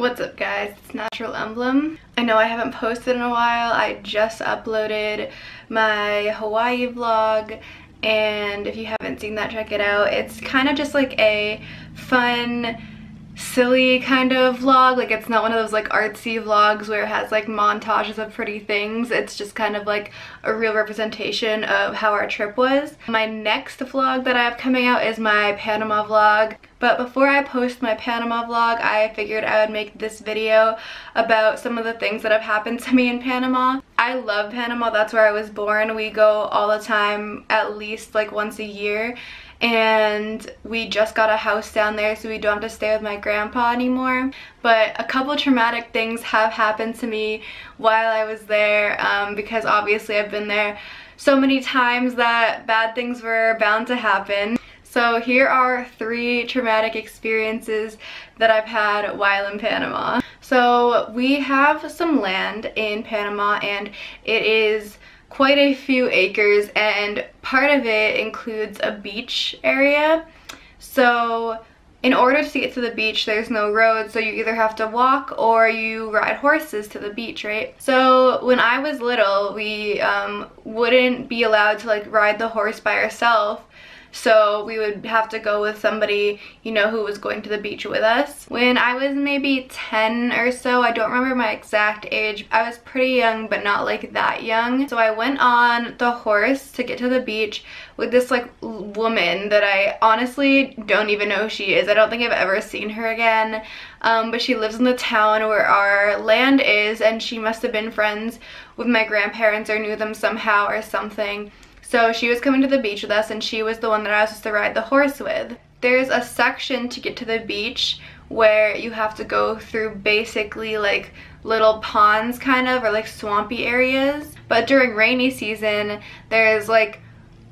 What's up guys, it's Natural Emblem. I know I haven't posted in a while. I just uploaded my Hawaii vlog, and if you haven't seen that, check it out. It's kind of just like a fun, silly kind of vlog. Like, it's not one of those like artsy vlogs where it has like montages of pretty things. It's just kind of like a real representation of how our trip was. My next vlog that I have coming out is my Panama vlog. But before I post my Panama vlog, I figured I would make this video about some of the things that have happened to me in Panama. I love Panama, that's where I was born. We go all the time, at least like once a year. And we just got a house down there, so we don't have to stay with my grandpa anymore. But a couple traumatic things have happened to me while I was there, because obviously I've been there so many times that bad things were bound to happen. So here are 3 traumatic experiences that I've had while in Panama. So we have some land in Panama, and it is quite a few acres, and part of it includes a beach area. So in order to get to the beach, there's no road, so you either have to walk or you ride horses to the beach, right? So when I was little, we wouldn't be allowed to like ride the horse by ourselves. So we would have to go with somebody, you know, who was going to the beach with us. When I was maybe 10 or so, I don't remember my exact age. I was pretty young, but not like that young. So I went on the horse to get to the beach with this like woman that I honestly don't even know who she is. I don't think I've ever seen her again. But she lives in the town where our land is, and she must have been friends with my grandparents or knew them somehow or something. So she was coming to the beach with us, and she was the one that I was supposed to ride the horse with. There's a section to get to the beach where you have to go through basically like little ponds kind of, or like swampy areas. But during rainy season, there's like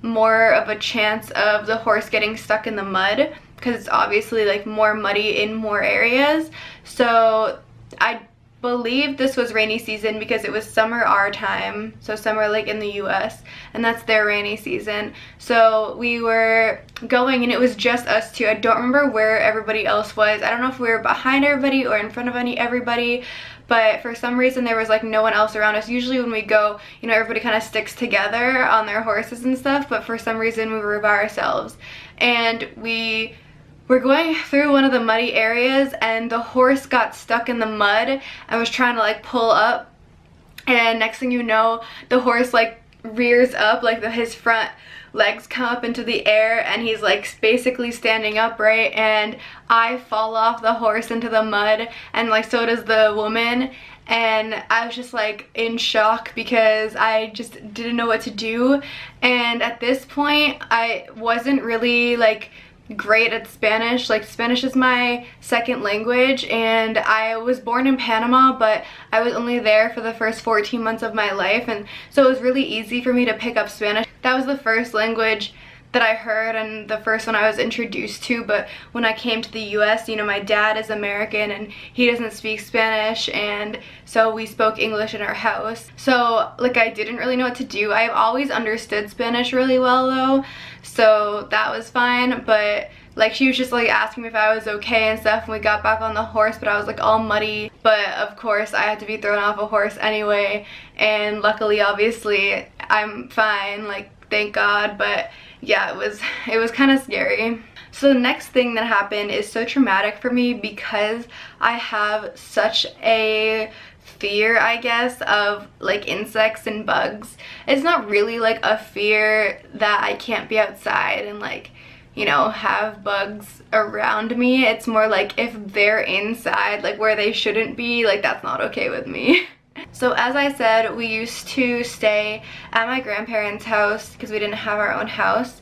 more of a chance of the horse getting stuck in the mud, because it's obviously like more muddy in more areas. So I believe this was rainy season because it was summer our time, so summer like in the US, and that's their rainy season. So we were going, and it was just us two. I don't remember where everybody else was. I don't know if we were behind everybody or in front of everybody, but for some reason there was like no one else around us. Usually when we go, you know, everybody kind of sticks together on their horses and stuff, but for some reason we were by ourselves. And we're going through one of the muddy areas, and the horse got stuck in the mud and was trying to like pull up, and next thing you know, the horse like rears up, like his front legs come up into the air, and he's like basically standing upright, and I fall off the horse into the mud, and like so does the woman. And I was just like in shock because I just didn't know what to do. And at this point I wasn't really like great at Spanish. Like, Spanish is my second language, and I was born in Panama, but I was only there for the first 14 months of my life, and so it was really easy for me to pick up Spanish. That was the first language that I heard and the first one I was introduced to. But when I came to the US, you know, my dad is American and he doesn't speak Spanish, and so we spoke English in our house. So like, I didn't really know what to do. I've always understood Spanish really well though, so that was fine. But like, she was just like asking me if I was okay and stuff, and we got back on the horse, but I was like all muddy. But of course I had to be thrown off a horse anyway, and luckily obviously I'm fine, like thank God. But yeah, it was kind of scary. So the next thing that happened is so traumatic for me because I have such a fear, I guess, of like insects and bugs. It's not really like a fear that I can't be outside and like, you know, have bugs around me. It's more like if they're inside, like where they shouldn't be, like that's not okay with me. So as I said, we used to stay at my grandparents' house because we didn't have our own house.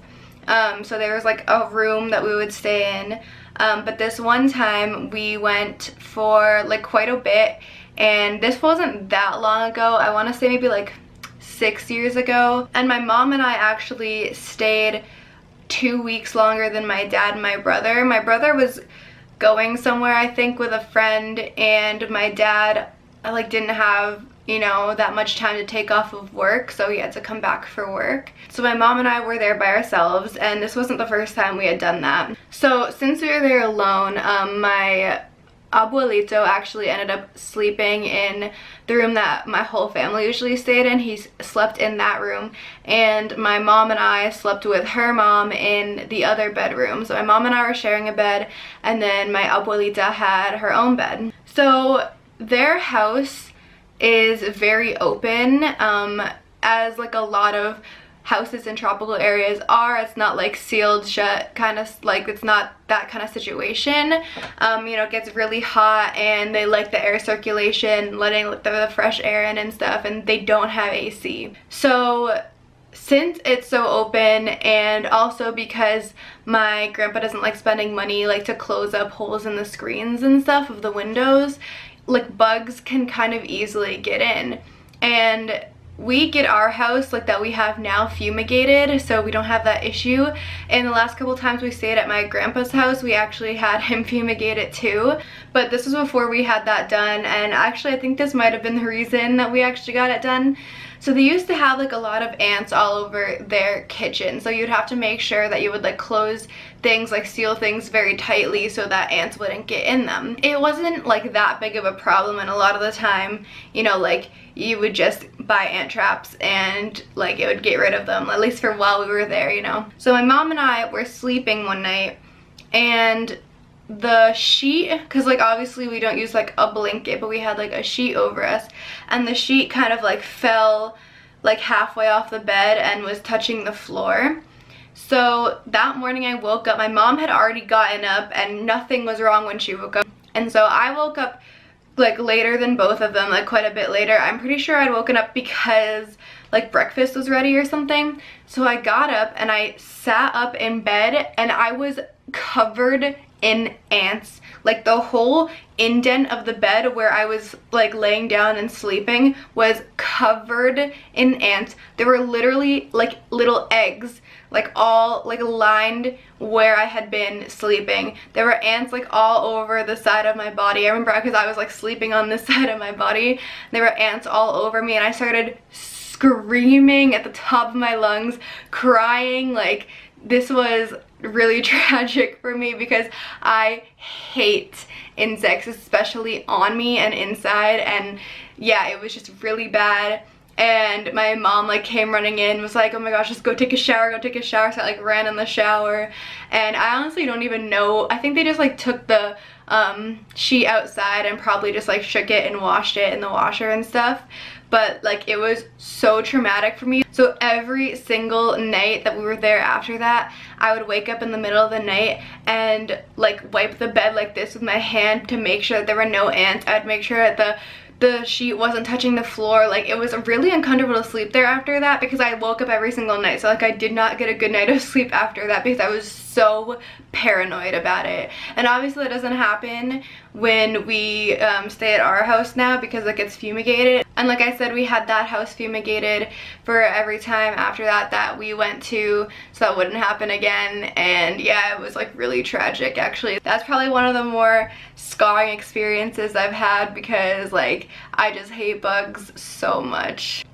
So there was like a room that we would stay in. But this one time we went for like quite a bit, and this wasn't that long ago. I want to say maybe like 6 years ago. And my mom and I actually stayed 2 weeks longer than my dad and my brother. My brother was going somewhere, I think, with a friend, and my dad like didn't have, you know, that much time to take off of work, so he had to come back for work. So my mom and I were there by ourselves, and this wasn't the first time we had done that. So since we were there alone, my abuelito actually ended up sleeping in the room that my whole family usually stayed in. He slept in that room, and my mom and I slept with her mom in the other bedroom. So my mom and I were sharing a bed, and then my abuelita had her own bed. So their house is very open, as like a lot of houses in tropical areas are. It's not like sealed shut, kind of like, it's not that kind of situation. You know, it gets really hot and they like the air circulation, letting the fresh air in and stuff, and they don't have AC. So since it's so open, and also because my grandpa doesn't like spending money like to close up holes in the screens and stuff of the windows, like bugs can kind of easily get in. And we get our house like that we have now fumigated, so we don't have that issue. And the last couple times we stayed at my grandpa's house, we actually had him fumigate it too. But this was before we had that done, and actually I think this might have been the reason that we actually got it done. So they used to have like a lot of ants all over their kitchen, so you'd have to make sure that you would like close things, like seal things very tightly so that ants wouldn't get in them. It wasn't like that big of a problem, and a lot of the time, you know, like you would just buy ant traps and like it would get rid of them, at least for while we were there, you know. So my mom and I were sleeping one night, and the sheet, because like obviously we don't use like a blanket, but we had like a sheet over us, and the sheet kind of like fell like halfway off the bed and was touching the floor. So that morning I woke up, my mom had already gotten up and nothing was wrong when she woke up, and so I woke up like later than both of them, like quite a bit later. I'm pretty sure I'd woken up because like breakfast was ready or something. So I got up and I sat up in bed, and I was covered in ants. Like the whole indent of the bed where I was like laying down and sleeping was covered in ants. There were literally like little eggs like all like lined where I had been sleeping. There were ants like all over the side of my body. I remember because I was like sleeping on this side of my body. There were ants all over me, and I started screaming at the top of my lungs, crying. Like this was really tragic for me because I hate insects, especially on me and inside, and yeah, it was just really bad. And my mom like came running in, was like, oh my gosh, just go take a shower, go take a shower. So I like ran in the shower, and I honestly don't even know, I think they just like took the sheet outside and probably just like shook it and washed it in the washer and stuff. But like it was so traumatic for me. So every single night that we were there after that, I would wake up in the middle of the night and like wipe the bed like this with my hand to make sure that there were no ants. I'd make sure that the sheet wasn't touching the floor. Like it was really uncomfortable to sleep there after that, because I woke up every single night. So like I did not get a good night of sleep after that because I was so paranoid about it. And obviously that doesn't happen when we stay at our house now, because like it's fumigated. And like I said, we had that house fumigated for every time after that that we went to, so that wouldn't happen again. And yeah, it was like really tragic actually. That's probably one of the more scarring experiences I've had, because like I just hate bugs so much.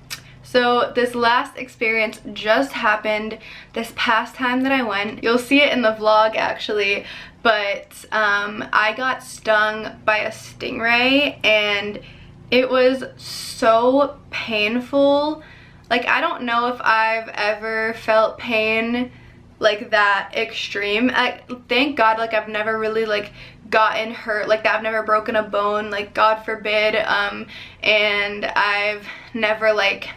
So this last experience just happened this past time that I went. You'll see it in the vlog actually, but I got stung by a stingray, and it was so painful. Like I don't know if I've ever felt pain like that extreme. Thank God, like I've never really like gotten hurt like that. I've never broken a bone, like God forbid, and I've never like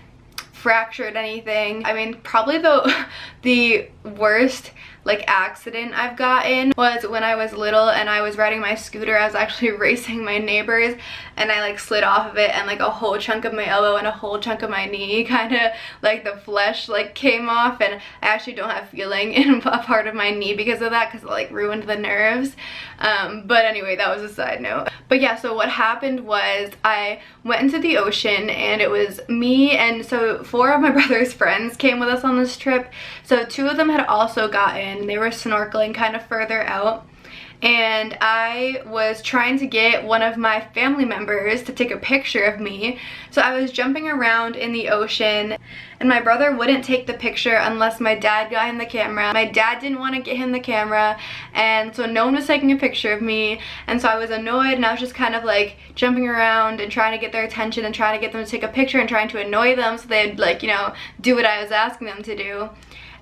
fractured anything. I mean, probably the worst like accident I've gotten was when I was little and I was riding my scooter. I was actually racing my neighbors, and I like slid off of it, and like a whole chunk of my elbow and a whole chunk of my knee, kind of like the flesh like came off, and I actually don't have feeling in a part of my knee because of that, because it like ruined the nerves. But anyway, that was a side note. But yeah, so what happened was I went into the ocean, and it was me and so 4 of my brother's friends came with us on this trip. So 2 of them had also gotten, they were snorkeling kind of further out, and I was trying to get one of my family members to take a picture of me. So I was jumping around in the ocean, and my brother wouldn't take the picture unless my dad got him the camera. My dad didn't want to get him the camera, and so no one was taking a picture of me, and so I was annoyed, and I was just kind of like jumping around and trying to get their attention and trying to get them to take a picture and trying to annoy them so they'd, like, you know, do what I was asking them to do.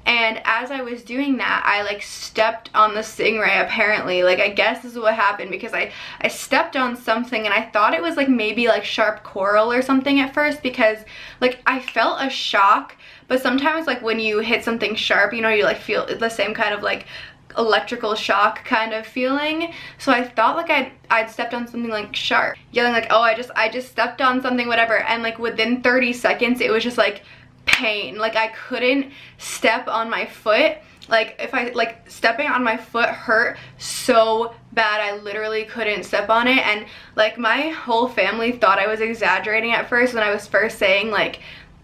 And as I was doing that, I like stepped on the stingray apparently. Like, I guess this is what happened, because I stepped on something and I thought it was like maybe like sharp coral or something at first, because like I felt a shock. But sometimes like when you hit something sharp, you know, you like feel the same kind of like electrical shock kind of feeling. So I thought like I'd stepped on something like sharp, yelling like, oh, I just stepped on something, whatever. And like within 30 seconds it was just like pain. Like I couldn't step on my foot. Like if I like stepping on my foot hurt so bad, I literally couldn't step on it. And like my whole family thought I was exaggerating at first when I was first saying like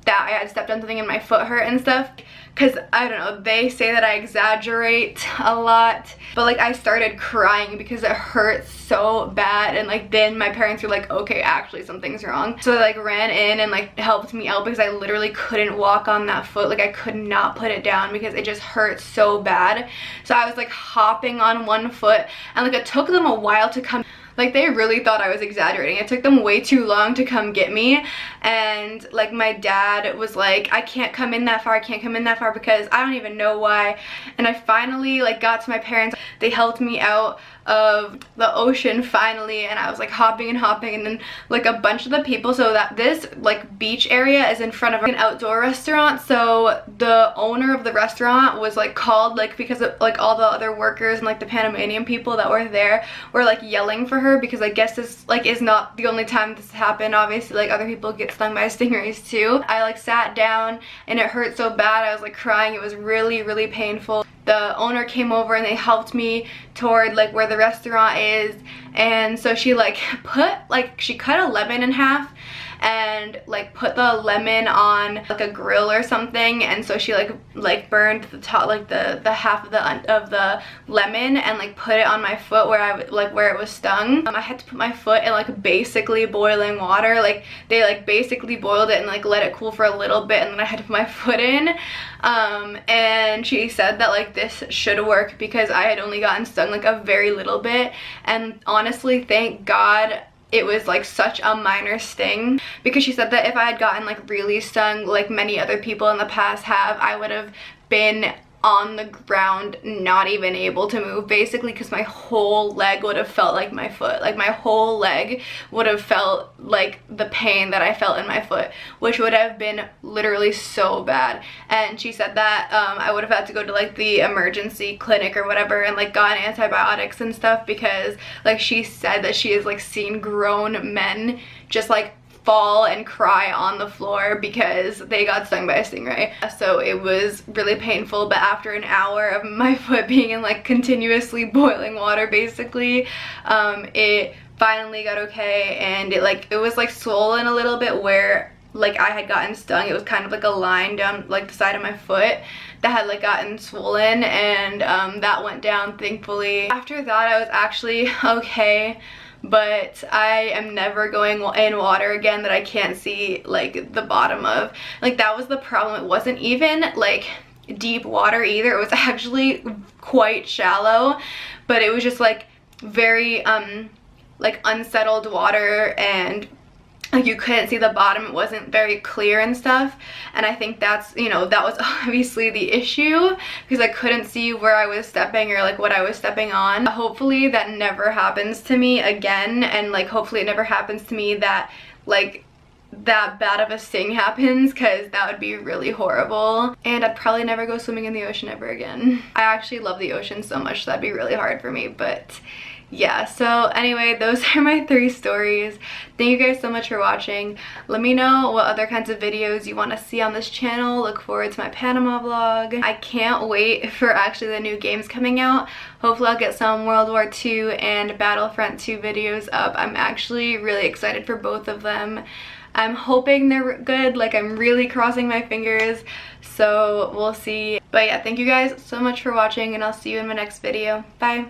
that I had stepped on something and my foot hurt and stuff, because I don't know, they say that I exaggerate a lot. But like I started crying because it hurt so bad, and like then my parents were like, okay, actually something's wrong. So they like ran in and like helped me out, because I literally couldn't walk on that foot. Like I could not put it down because it just hurt so bad. So I was like hopping on one foot, and like it took them a while to come. Like they really thought I was exaggerating. It took them way too long to come get me. And like my dad was like, I can't come in that far, I can't come in that far, because I don't even know why. And I finally like got to my parents. They helped me out of the ocean finally, and I was like hopping and hopping, and then like a bunch of the people, so that this like beach area is in front of an outdoor restaurant. So the owner of the restaurant was like called, like because of like all the other workers and like the Panamanian people that were there were like yelling for her, because I guess this like is not the only time this happened. Obviously like other people get stung by stingrays too. I like sat down and it hurt so bad, I was like crying. It was really painful. The owner came over and they helped me toward like where the restaurant is, and so she like she cut a lemon in half and like put the lemon on like a grill or something, and so she like burned the top, like the half of the lemon, and like put it on my foot where it was stung. I had to put my foot in like basically boiling water. Like they like basically boiled it and like let it cool for a little bit, and then I had to put my foot in. And she said that like this should work, because I had only gotten stung like a very little bit, and honestly thank God it was like such a minor sting, because she said that if I had gotten like really stung like many other people in the past have, I would have been on the ground, not even able to move basically, because my whole leg would have felt like my foot. Like my whole leg would have felt like the pain that I felt in my foot, which would have been literally so bad. And she said that I would have had to go to like the emergency clinic or whatever and like gotten antibiotics and stuff, because like she said that she has like seen grown men just like fall and cry on the floor because they got stung by a stingray. So it was really painful, but after an hour of my foot being in like continuously boiling water basically, it finally got okay, and it was like swollen a little bit where like I had gotten stung. It was kind of like a line down like the side of my foot that had like gotten swollen, and that went down thankfully. After that I was actually okay, but I am never going in water again that I can't see like the bottom of. Like that was the problem. It wasn't even like deep water either. It was actually quite shallow, but it was just like very like unsettled water, and like you couldn't see the bottom. It wasn't very clear and stuff, and I think that's, you know, that was obviously the issue, because I couldn't see where I was stepping or like what I was stepping on. Hopefully that never happens to me again, and like hopefully it never happens to me that like that bad of a sting happens, because that would be really horrible, and I'd probably never go swimming in the ocean ever again. I actually love the ocean so much, so that'd be really hard for me. But yeah, so anyway, those are my 3 stories. Thank you guys so much for watching. Let me know what other kinds of videos you want to see on this channel. Look forward to my Panama vlog. I can't wait for actually the new games coming out. Hopefully I'll get some World War II and Battlefront 2 videos up. I'm actually really excited for both of them. I'm hoping they're good. Like, I'm really crossing my fingers, so we'll see. But yeah, thank you guys so much for watching, and I'll see you in my next video. Bye.